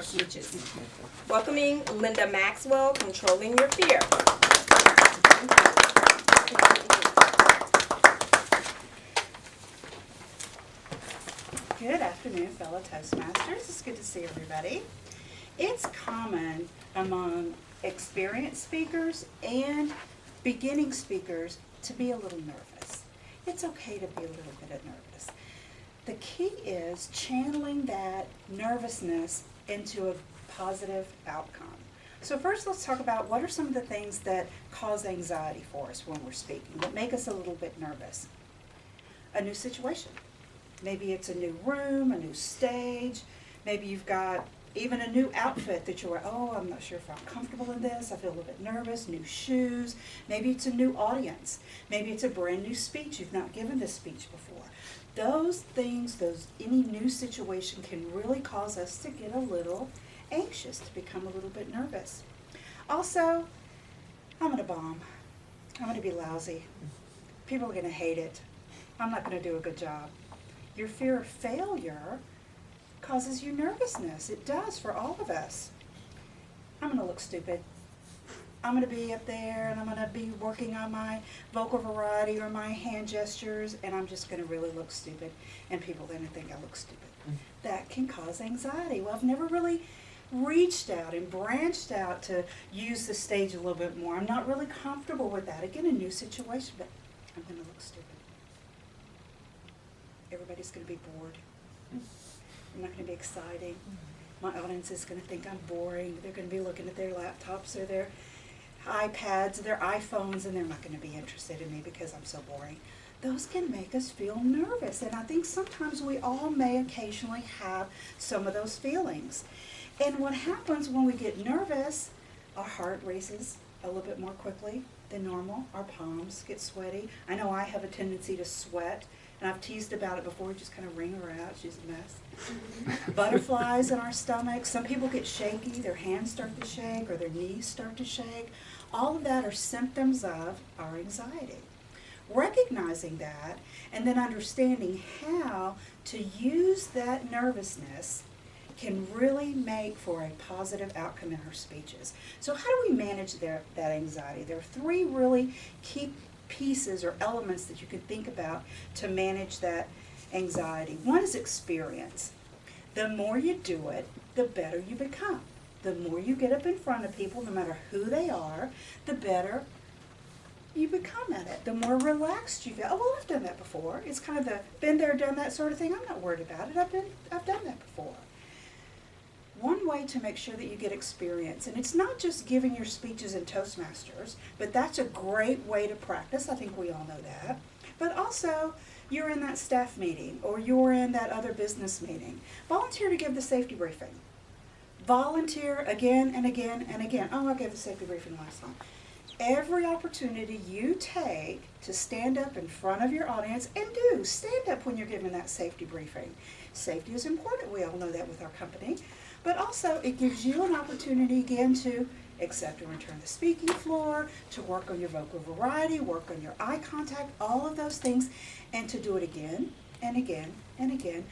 her speeches. Welcoming Linda Maxwell, Controlling Your Fear. Good afternoon, fellow Toastmasters. It's good to see everybody. It's common among experienced speakers and beginning speakers to be a little nervous. It's okay to be a little bit nervous. The key is channeling that nervousness into a positive outcome. So first let's talk about what are some of the things that cause anxiety for us when we're speaking, that make us a little bit nervous. A new situation. Maybe it's a new room, a new stage. Maybe you've got even a new outfit that you're, oh, I'm not sure if I'm comfortable in this. I feel a little bit nervous. New shoes. Maybe it's a new audience. Maybe it's a brand new speech. You've not given this speech before. Those things, any new situation can really cause us to get a little anxious, to become a little bit nervous. Also, I'm going to bomb. I'm going to be lousy. People are going to hate it. I'm not going to do a good job. Your fear of failure causes you nervousness. It does for all of us. I'm going to look stupid. I'm going to be up there and I'm going to be working on my vocal variety or my hand gestures, and I'm just going to really look stupid, and people are going to think I look stupid. That can cause anxiety. Well, I've never really reached out and branched out to use the stage a little bit more. I'm not really comfortable with that. Again, a new situation, but I'm going to look stupid. Everybody's going to be bored. I'm not going to be exciting. My audience is going to think I'm boring. They're going to be looking at their laptops or their iPads, their iPhones, and they're not going to be interested in me because I'm so boring. Those can make us feel nervous, and I think sometimes we all may occasionally have some of those feelings. And what happens when we get nervous, our heart races a little bit more quickly than normal. Our palms get sweaty. I know I have a tendency to sweat. And I've teased about it before, just kind of wring her out. She's a mess. Butterflies in our stomachs. Some people get shaky. Their hands start to shake or their knees start to shake. All of that are symptoms of our anxiety. Recognizing that and then understanding how to use that nervousness can really make for a positive outcome in our speeches. So how do we manage that anxiety? There are three really key pieces or elements that you can think about to manage that anxiety. One is experience. The more you do it, the better you become. The more you get up in front of people, no matter who they are, the better you become at it. The more relaxed you feel. Oh, well, I've done that before. It's kind of the been there, done that sort of thing. I'm not worried about it. I've done that before. One way to make sure that you get experience, and it's not just giving your speeches in Toastmasters, but that's a great way to practice. I think we all know that. But also, you're in that staff meeting or you're in that other business meeting. Volunteer to give the safety briefing. Volunteer again and again and again. Oh, I gave the safety briefing last time. Every opportunity you take to stand up in front of your audience, and do stand up when you're giving that safety briefing. Safety is important. We all know that with our company. But also, it gives you an opportunity again to accept and return the speaking floor, to work on your vocal variety, work on your eye contact, all of those things, and to do it again and again and again.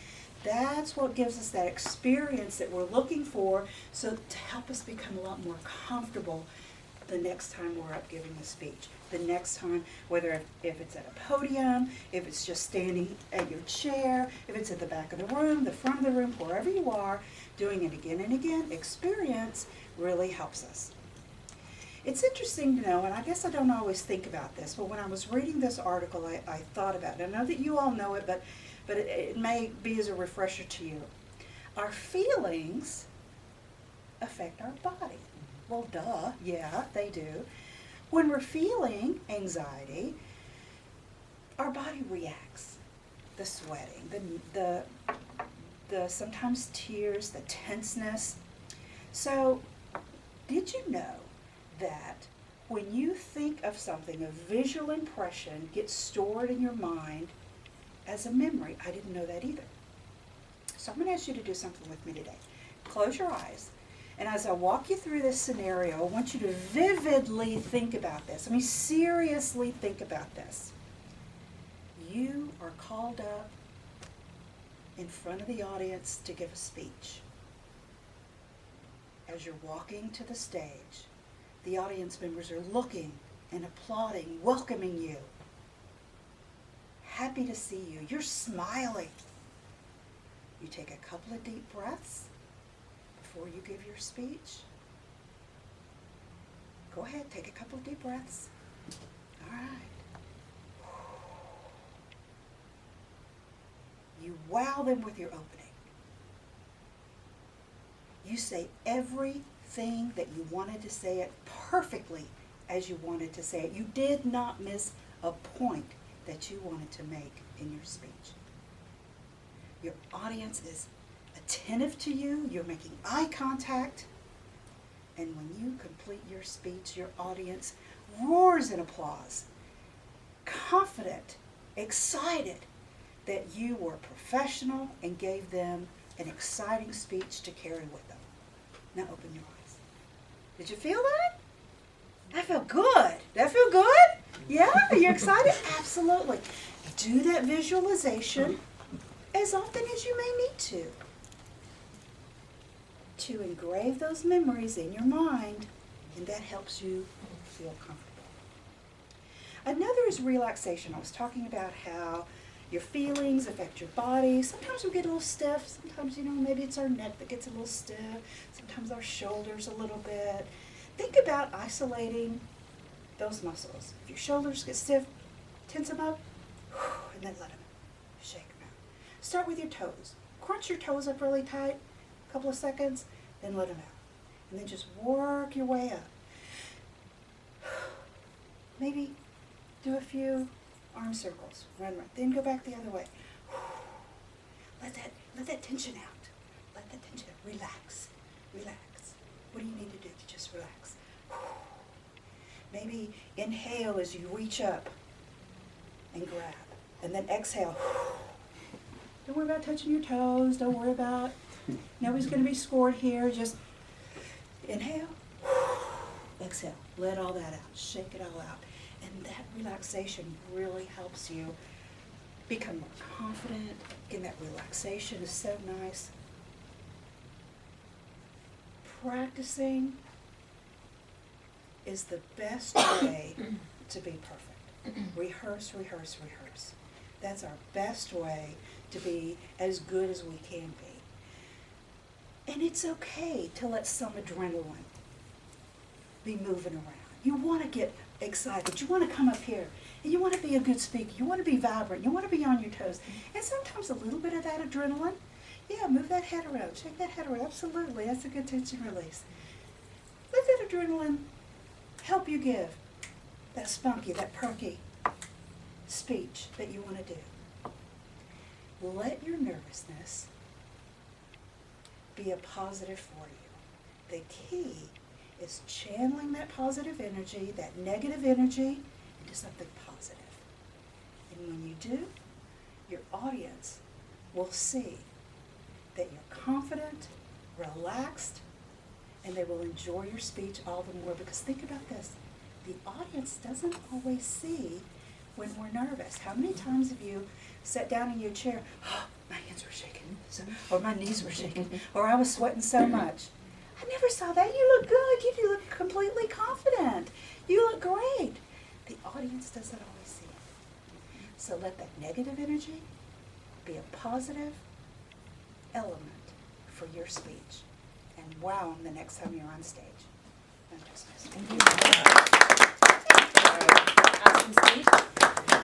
That's what gives us that experience that we're looking for, so to help us become a lot more comfortable the next time we're up giving a speech. The next time, whether if it's at a podium, if it's just standing at your chair, if it's at the back of the room, the front of the room, wherever you are, doing it again and again, experience really helps us. It's interesting to know, and I guess I don't always think about this, but when I was reading this article, I thought about it. I know that you all know it, but it may be as a refresher to you. Our feelings affect our body. Well, duh, yeah, they do. When we're feeling anxiety, our body reacts. The sweating, the sometimes tears, the tenseness. So, did you know that when you think of something, a visual impression gets stored in your mind as a memory? I didn't know that either. So I'm going to ask you to do something with me today. Close your eyes. And as I walk you through this scenario, I want you to vividly think about this. I mean, seriously think about this. You are called up in front of the audience to give a speech. as you're walking to the stage, the audience members are looking and applauding, welcoming you. Happy to see you. You're smiling. You take a couple of deep breaths before you give your speech. Go ahead, take a couple of deep breaths. All right. You wow them with your opening. You say everything that you wanted to say it perfectly as you wanted to say it. You did not miss a point that you wanted to make in your speech. Your audience is attentive to you. You're making eye contact. And when you complete your speech, your audience roars in applause, confident, excited that you were professional and gave them an exciting speech to carry with them. Now open your eyes. Did you feel that? That felt good. That feel good? Yeah? Are you excited? Absolutely. Do that visualization as often as you may need to engrave those memories in your mind, and that helps you feel comfortable. Another is relaxation. I was talking about how your feelings affect your body. Sometimes we get a little stiff. Sometimes, maybe it's our neck that gets a little stiff. Sometimes our shoulders a little bit. Think about isolating those muscles. If your shoulders get stiff, tense them up, and then let them shake them out. Start with your toes. Crunch your toes up really tight, a couple of seconds, then let them out. And then just work your way up. Maybe do a few arm circles, run, then go back the other way. Let that tension out. Let that tension out. Relax. What do you need to do to just relax? Maybe inhale as you reach up and grab, and then exhale. Don't worry about touching your toes. Don't worry about, nobody's going to be scored here. Just inhale, exhale. Let all that out. Shake it all out. And that relaxation really helps you become more confident. Again, that relaxation is so nice. Practicing is the best way to be perfect. Rehearse. That's our best way to be as good as we can be. And it's okay to let some adrenaline be moving around. You want to get excited. You want to come up here and you want to be a good speaker. You want to be vibrant. You want to be on your toes. And sometimes a little bit of that adrenaline, move that head around. Shake that head around. Absolutely. That's a good tension release. Let that adrenaline help you give that spunky, that perky speech that you want to do. Let your nervousness be a positive for you. The key is channeling that positive energy, that negative energy, into something positive. And when you do, your audience will see that you're confident, relaxed, and they will enjoy your speech all the more. Because think about this, the audience doesn't always see when we're nervous. How many times have you sat down in your chair, my hands were shaking, or my knees were shaking, or I was sweating so much. I never saw that. You look good. You look completely confident. You look great. The audience doesn't always see it. So let that negative energy be a positive element for your speech. And wow them the next time you're on stage. I'm Toastmasters.